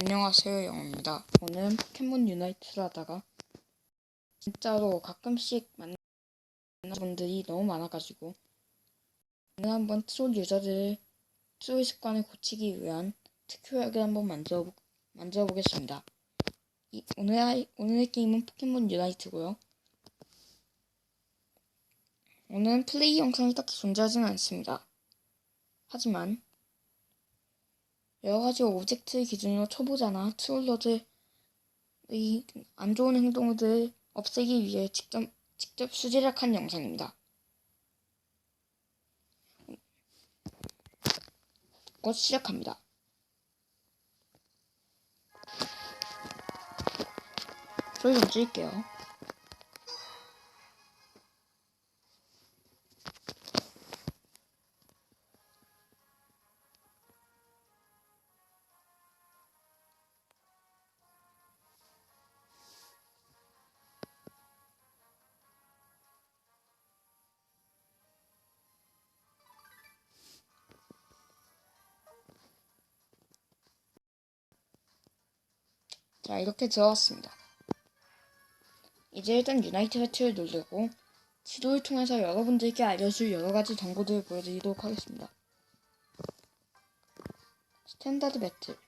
안녕하세요, 영호입니다. 오늘은 포켓몬 유나이트를 하다가 진짜로 가끔씩 만나는 분들이 너무 많아가지고 오늘 한번 트롤 유저들의 트롤 습관을 고치기 위한 특효약을 한번 만들어 보겠습니다. 오늘의 게임은 포켓몬 유나이트고요. 오늘은 플레이 영상이 딱히 존재하지는 않습니다. 하지만 여러가지 오브젝트를 기준으로 초보자나 트롤러들의 안 좋은 행동을 없애기 위해 직접 수제작한 영상입니다. 곧 시작합니다. 소리 좀 줄일게요. 자, 이렇게 들어왔습니다. 이제 일단 유나이트 배틀을 누르고 지도를 통해서 여러분들께 알려줄 여러가지 정보들을 보여드리도록 하겠습니다. 스탠다드 배틀,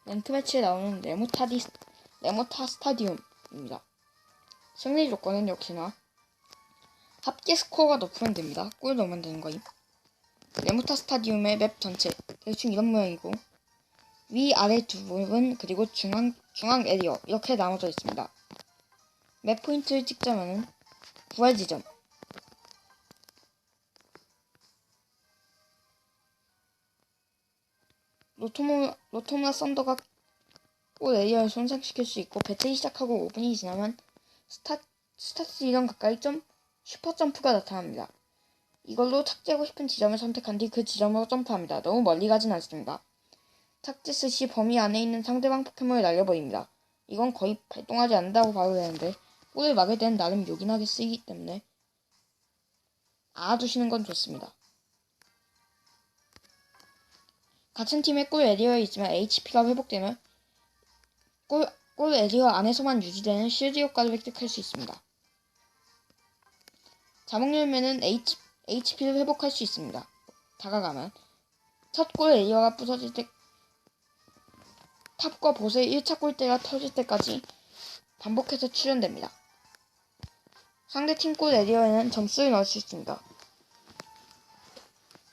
랭크 매치에 나오는 네모타 스타디움입니다. 승리 조건은 역시나 합계 스코어가 높으면 됩니다. 골 넣으면 되는 거임. 네모타 스타디움의 맵 전체 대충 이런 모양이고 위 아래 두 부분 그리고 중앙 에리어 이렇게 나눠져 있습니다. 맵 포인트를 찍자면은 부활 지점, 로토무라 썬더가 골 에리어를 손상시킬 수 있고 배틀이 시작하고 5분이 지나면 스타트 이전 가까이 슈퍼 점프가 나타납니다. 이걸로 탁재하고 싶은 지점을 선택한 뒤 그 지점으로 점프합니다. 너무 멀리 가진 않습니다. 탁재 시 범위 안에 있는 상대방 포켓몬을 날려버립니다. 이건 거의 발동하지 않는다고 봐도 되는데 골을 막을 때는 나름 요긴하게 쓰이기 때문에 알아두시는 건 좋습니다. 같은 팀의 골 에리어에 있으면 HP가 회복되면 골 에리어 안에서만 유지되는 실드 효과를 획득할 수 있습니다. 자목 열매는 HP를 회복할 수 있습니다. 다가가면 첫 골 에리어가 부서질 때 탑과 보스의 1차 골대가 터질 때까지 반복해서 출현됩니다. 상대팀 골 에리어에는 점수를 넣을 수 있습니다.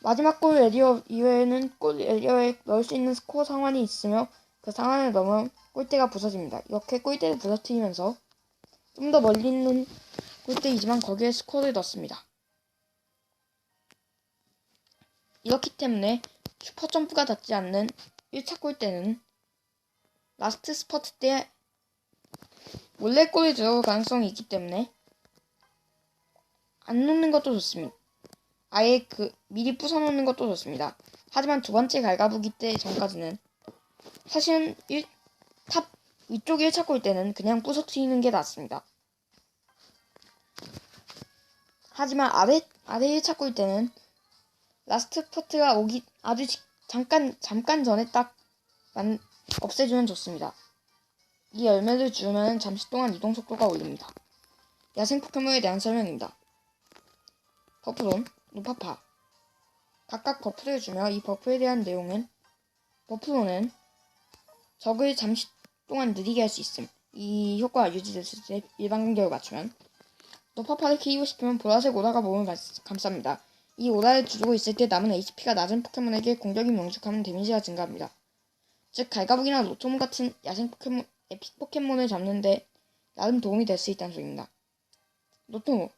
마지막 골 에리어 이외에는 골 에리어에 넣을 수 있는 스코어 상환이 있으며 그 상환을 넘으면 골대가 부서집니다. 이렇게 골대를 부서뜨리면서 좀 더 멀리 있는 골대이지만 거기에 스코어를 넣습니다. 이렇기 때문에 슈퍼 점프가 닿지 않는 1차 골대는 라스트 스퍼트 때 몰래 골이 들어올 가능성이 있기 때문에 안 놓는 것도 좋습니다. 아예 미리 부숴놓는 것도 좋습니다. 하지만 두 번째 갈가부기 때 전까지는 사실은 탑 위쪽 1차 골대는 그냥 부서뜨리는 게 낫습니다. 하지만 아래 1차 골대는 라스트 스퍼트가 오기 아주 잠깐 전에 딱 없애주면 좋습니다. 이 열매를 주면 잠시 동안 이동 속도가 올립니다. 야생 포켓몬에 대한 설명입니다. 버프론, 노파파 각각 버프를 주며 이 버프에 대한 내용은 버프론은 적을 잠시 동안 느리게 할 수 있음. 이 효과가 유지됐을 때 일반 간격을 맞추면 노파파를 키우고 싶으면 보라색 오라가 몸을 감쌉니다. 이 오라를 두르고 있을 때 남은 HP가 낮은 포켓몬에게 공격이 명중하면 데미지가 증가합니다. 즉 갈가부기나 로톰 같은 야생 포켓몬, 에픽 포켓몬을 잡는데 나름 도움이 될 수 있다는 소리입니다. 로토무,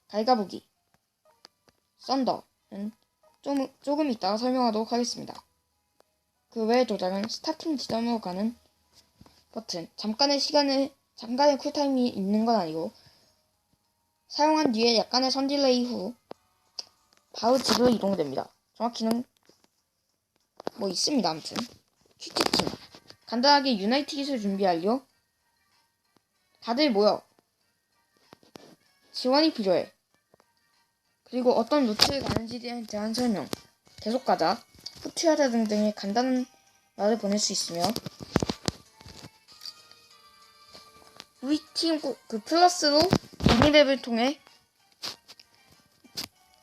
갈가부기, 썬더는 조금 이따가 설명하도록 하겠습니다. 그 외의 도장은 스타팅 지점으로 가는 버튼, 잠깐의 쿨타임이 있는 건 아니고 사용한 뒤에 약간의 선딜레이 후 바로 집으로 이동됩니다. 정확히는 있습니다. 아무튼 큐티팀 간단하게 유나이트 기술 준비 완료. 다들 모여. 지원이 필요해. 그리고 어떤 루트를 가는지에 대한 설명. 계속 가자. 후퇴하다 등등의 간단한 말을 보낼 수 있으며 우리 팀 그 플러스로 미니맵을 통해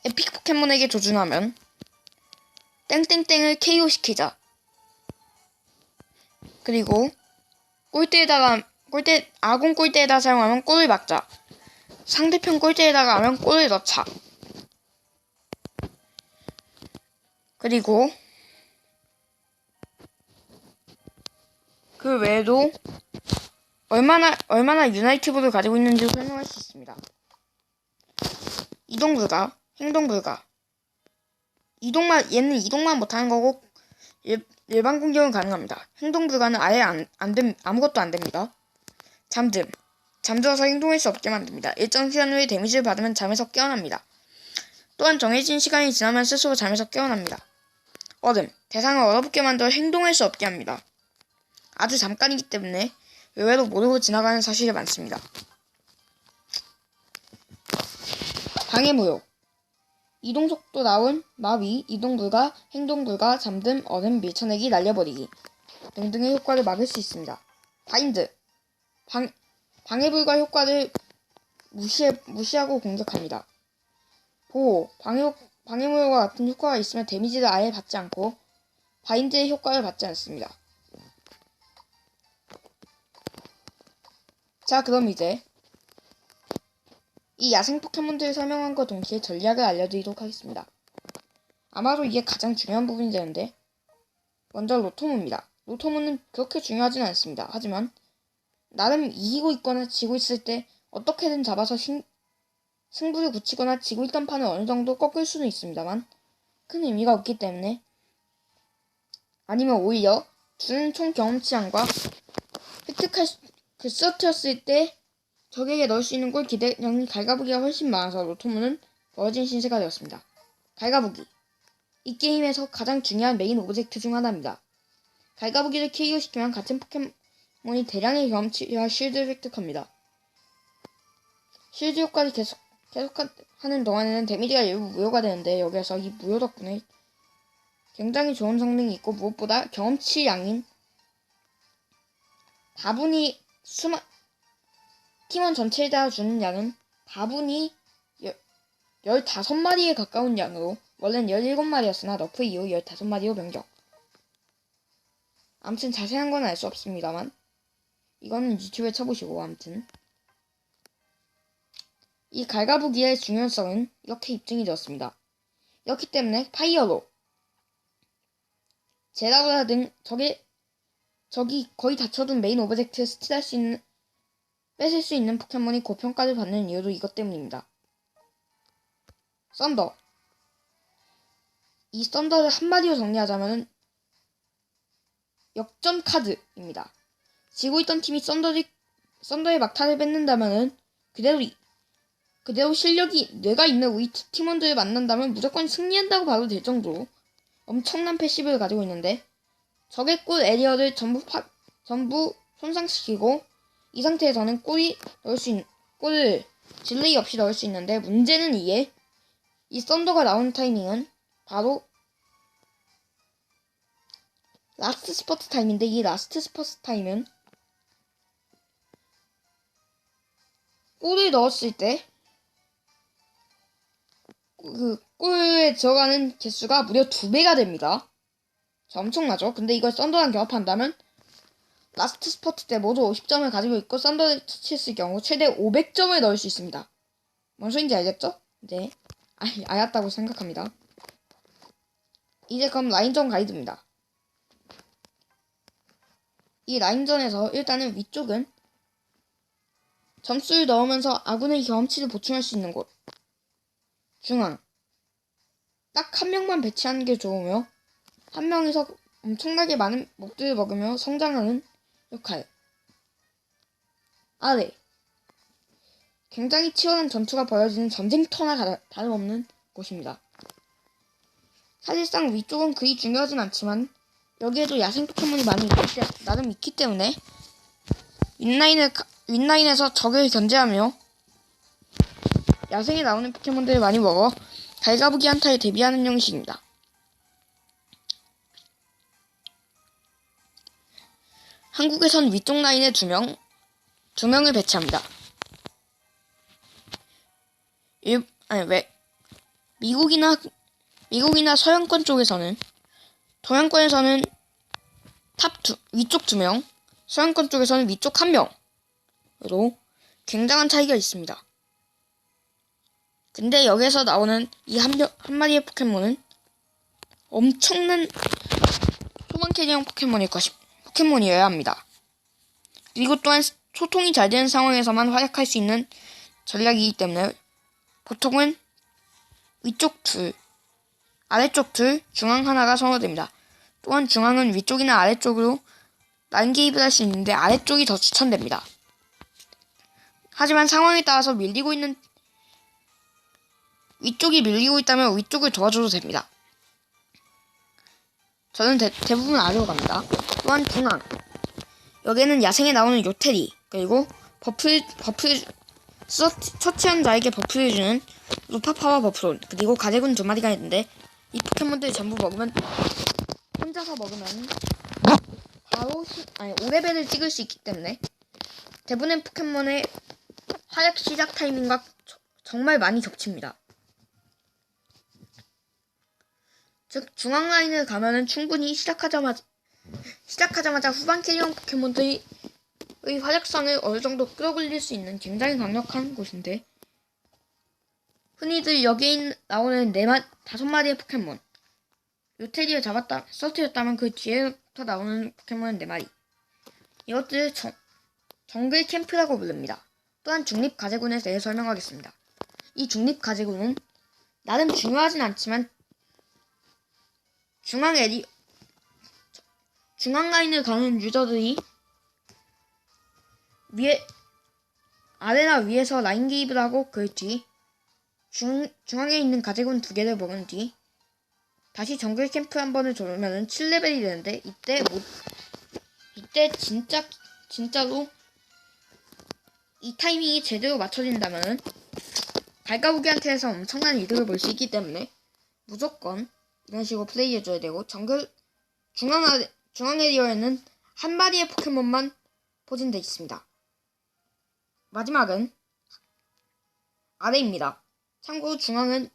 에픽 포켓몬에게 조준하면 땡땡땡을 KO 시키자. 그리고 아군 골대에다 사용하면 골을 막자. 상대편 골대에다가 하면 골을 넣자. 그리고 그 외에도 얼마나 유나이티브를 가지고 있는지 설명할 수 있습니다. 이동 불가, 행동 불가. 얘는 이동만 못하는 거고 일반 공격은 가능합니다. 행동 불가는 아예 아무것도 안 됩니다. 잠들어서 행동할 수 없게 만듭니다. 일정 시간 후에 데미지를 받으면 잠에서 깨어납니다. 또한 정해진 시간이 지나면 스스로 잠에서 깨어납니다. 얼음, 대상을 얼어붙게 만들어 행동할 수 없게 합니다. 아주 잠깐이기 때문에 의외로 모르고 지나가는 사실이 많습니다. 방해무효, 이동속도 나온, 마비, 이동불가, 행동불가, 잠듦, 얼음, 밀쳐내기, 날려버리기 등등의 효과를 막을 수 있습니다. 바인드, 방해불가 효과를 무시하고 공격합니다. 보호, 방해무효와 같은 효과가 있으면 데미지를 아예 받지 않고 바인드의 효과를 받지 않습니다. 자, 그럼 이제 이 야생 포켓몬들을 설명한과 동시에 전략을 알려드리도록 하겠습니다. 아마도 이게 가장 중요한 부분이 되는데 먼저 로토무입니다. 로토무는 그렇게 중요하진 않습니다. 하지만 나름 이기고 있거나 지고 있을 때 어떻게든 잡아서 승부를 붙이거나 지고 있던 판을 어느 정도 꺾을 수는 있습니다만 큰 의미가 없기 때문에, 아니면 오히려 주는 총 경험치량과 획득할 그 서트였을 때 적에게 넣을 수 있는 골 기대량이 갈가부기가 훨씬 많아서 로토무는 벌어진 신세가 되었습니다. 갈가부기, 이 게임에서 가장 중요한 메인 오브젝트 중 하나입니다. 갈가부기를 KO시키면 같은 포켓몬이 대량의 경험치와 쉴드를 획득합니다. 쉴드 효과를 계속하는 동안에는 데미지가 일부 무효가 되는데 여기에서 이 무효 덕분에 굉장히 좋은 성능이 있고, 무엇보다 경험치 양인 다분히 팀원 전체에다 주는 양은 다분히 15마리에 가까운 양으로, 원래는 17마리였으나 너프 이후 15마리로 변경. 아무튼 자세한 건 알 수 없습니다만 이거는 유튜브에 쳐보시고, 아무튼 이 갈가부기의 중요성은 이렇게 입증이 되었습니다. 이렇기 때문에 파이어로, 제라우라 등 적이 거의 다쳐둔 메인 오브젝트를 뺏을 수 있는 포켓몬이 고평가를 받는 이유도 이것 때문입니다. 썬더, 이 썬더를 한마디로 정리하자면 역전 카드입니다. 지고 있던 팀이 썬더의 막타를 뺏는다면은 그대로 실력이 뇌가 있는 우리 팀원들을 만난다면 무조건 승리한다고 봐도 될 정도로 엄청난 패시브를 가지고 있는데, 적의 골 에리어를 전부 손상시키고 이 상태에서는 골을 딜레이 없이 넣을 수 있는데, 문제는 이 썬더가 나오는 타이밍은 바로 라스트 스퍼트 타임인데, 이 라스트 스퍼트 타임은 골을 넣었을 때 그 골에 들어가는 개수가 무려 2배가 됩니다. 엄청나죠? 근데 이걸 썬더랑 결합한다면 라스트 스퍼트 때 모두 50점을 가지고 있고 썬더를 터치했을 경우 최대 500점을 넣을 수 있습니다. 뭔 소린지 알겠죠? 네, 알았다고 생각합니다. 이제 그럼 라인전 가이드입니다. 이 라인전에서 일단은 위쪽은 점수를 넣으면서 아군의 경험치를 보충할 수 있는 곳, 중앙, 딱 한 명만 배치하는 게 좋으며 한 명이서 엄청나게 많은 몹들을 먹으며 성장하는 역할, 아래, 굉장히 치열한 전투가 벌어지는 전쟁터나 다름없는 곳입니다. 사실상 위쪽은 그리 중요하진 않지만 여기에도 야생 포켓몬이 나름 있기 때문에 윗라인에서 적을 견제하며 야생에 나오는 포켓몬들을 많이 먹어 갈가부기 한타에 대비하는 형식입니다. 한국에선 위쪽 라인에 2명을 배치합니다. 미국이나 서양권 쪽에서는, 동양권에서는 위쪽 2명, 서양권 쪽에서는 위쪽 1명으로 굉장한 차이가 있습니다. 근데 여기서 나오는 이 한 마리의 포켓몬은 엄청난 소방 캐리형 포켓몬이어야 합니다. 그리고 또한 소통이 잘 되는 상황에서만 활약할 수 있는 전략이기 때문에 보통은 위쪽 2, 아래쪽 2, 중앙 하나가 선호됩니다. 또한 중앙은 위쪽이나 아래쪽으로 라인 개입을 할 수 있는데 아래쪽이 더 추천됩니다. 하지만 상황에 따라서 위쪽이 밀리고 있다면 위쪽을 도와줘도 됩니다. 저는 대부분 아래로 갑니다. 또한 중앙. 여기에는 야생에 나오는 요테리, 그리고 처치한 자에게 버프를 주는 루파파와 버프론, 그리고 가재군 2마리가 있는데 이 포켓몬들 전부 혼자서 먹으면 바로 5레벨을 찍을 수 있기 때문에 대부분의 포켓몬의 활약 시작 타이밍과 정말 많이 겹칩니다. 즉 중앙 라인을 가면은 충분히 시작하자마자 후반 캐리형 포켓몬들의 활약상을 어느 정도 끌어올릴 수 있는 굉장히 강력한 곳인데, 흔히들 여기에 나오는 5마리의 포켓몬, 요테리를 서트였다면 그 뒤에부터 나오는 포켓몬은 4마리. 이것들을 정글 캠프라고 부릅니다. 또한 중립 가제군에 대해 설명하겠습니다. 이 중립 가제군은 나름 중요하진 않지만 중앙 라인을 가는 유저들이 아래나 위에서 라인 개입을 하고 그 뒤 중앙에 있는 가제군 2개를 먹은 뒤 다시 정글 캠프 한 번을 돌면은 7레벨이 되는데 이때 진짜로 이 타이밍이 제대로 맞춰진다면은 갈가부기한테서 엄청난 이득을 볼 수 있기 때문에 무조건 이런 식으로 플레이해줘야 되고, 중앙 에리어에는 한 마리의 포켓몬만 포진되어 있습니다. 마지막은 아래입니다. 참고로 중앙은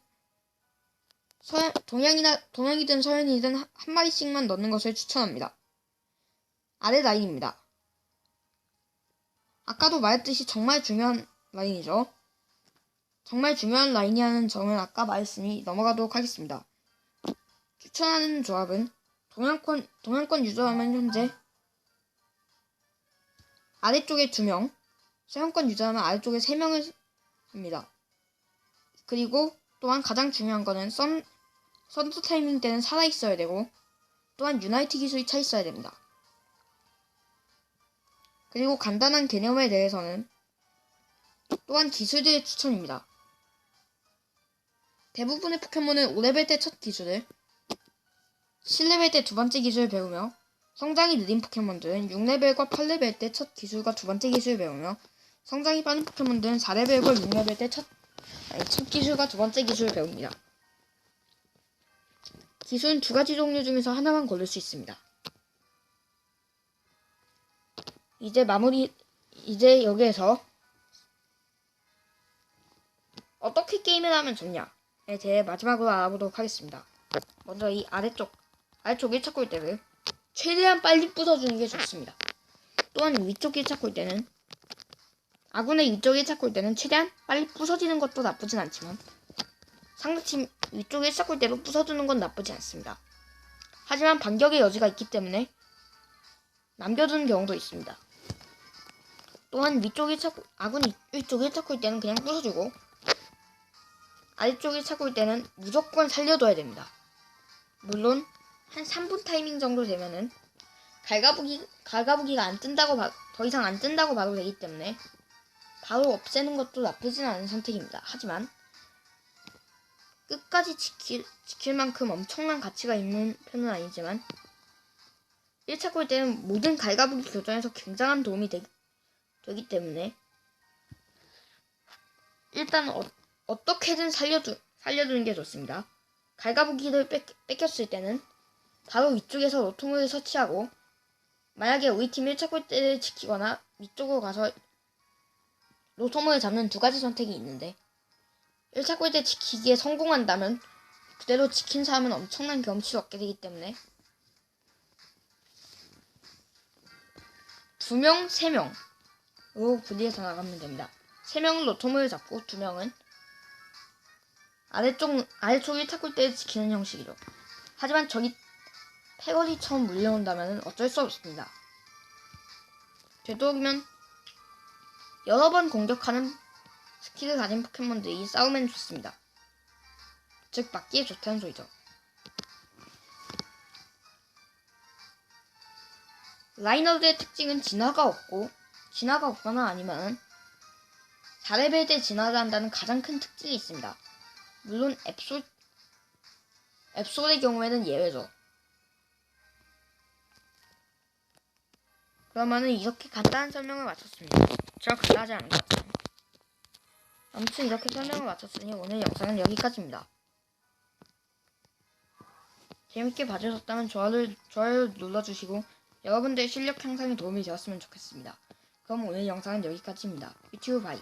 동양이든 서양이든 한 마리씩만 넣는 것을 추천합니다. 아래 라인입니다. 아까도 말했듯이 정말 중요한 라인이죠. 정말 중요한 라인이라는 점은 아까 말했으니 넘어가도록 하겠습니다. 추천하는 조합은 동양권 유저라면 현재 아래쪽에 2명, 서양권 유저라면 아래쪽에 3명을 합니다. 그리고 또한 가장 중요한 거는 선두 타이밍 때는 살아있어야 되고, 또한 유나이트 기술이 차 있어야 됩니다. 그리고 간단한 개념에 대해서는 또한 기술들의 추천입니다. 대부분의 포켓몬은 5레벨 때 첫 기술을, 7레벨 때 2번째 기술을 배우며, 성장이 느린 포켓몬들은 6레벨과 8레벨 때 첫 기술과 2번째 기술을 배우며, 성장이 빠른 포켓몬들은 4레벨과 6레벨 때 첫 기술과 2번째 기술을 배웁니다. 기술은 2가지 종류 중에서 하나만 고를 수 있습니다. 이제 여기에서 어떻게 게임을 하면 좋냐에 대해 마지막으로 알아보도록 하겠습니다. 먼저 이 아래쪽 1차 골대를 최대한 빨리 부숴주는 게 좋습니다. 또한 위쪽 1차 골대는, 아군의 위쪽 1차 골대는 최대한 빨리 부서지는 것도 나쁘진 않지만 상대팀 위쪽 1차 골대로 부숴주는 건 나쁘지 않습니다. 하지만 반격의 여지가 있기 때문에 남겨두는 경우도 있습니다. 또한 아군 위쪽 1차 골대는 그냥 부숴주고 아래쪽 1차 골대는 무조건 살려둬야 됩니다. 물론 한 3분 타이밍 정도 되면은 갈가부기가 더 이상 안 뜬다고 봐도 되기 때문에 바로 없애는 것도 나쁘진 않은 선택입니다. 하지만 끝까지 지킬 만큼 엄청난 가치가 있는 편은 아니지만 1차 골대는 모든 갈가부기 교전에서 굉장한 도움이 되기 때문에 일단 어떻게든 살려두는 게 좋습니다. 갈가부기를 뺏겼을 때는 바로 위쪽에서 로통을 설치하고 만약에 우리 팀이 1차 골대를 지키거나 위쪽으로 가서 로토모를 잡는 두 가지 선택이 있는데 1차 골대 지키기에 성공한다면 그대로 지킨 사람은 엄청난 경치를 얻게 되기 때문에 2명, 3명으로 분리해서 나가면 됩니다. 3명은 로토모를 잡고 2명은 아래쪽 1차 골대를 지키는 형식이죠. 하지만 적이 패거리처럼 물려온다면 어쩔 수 없습니다. 되도록이면 여러 번 공격하는 스킬을 가진 포켓몬들이 싸우면 좋습니다. 즉 맞기에 좋다는 소리죠. 라이너드의 특징은 진화가 없거나 아니면 4레벨 때 진화를 한다는 가장 큰 특징이 있습니다. 물론 앱솔의 경우에는 예외죠. 그러면은 이렇게 간단한 설명을 마쳤습니다. 제가 간단하지 않은 것 같아요. 아무튼 이렇게 설명을 마쳤으니 오늘 영상은 여기까지입니다. 재밌게 봐주셨다면 좋아요 눌러주시고 여러분들의 실력 향상에 도움이 되었으면 좋겠습니다. 그럼 오늘 영상은 여기까지입니다. 유튜브 바이.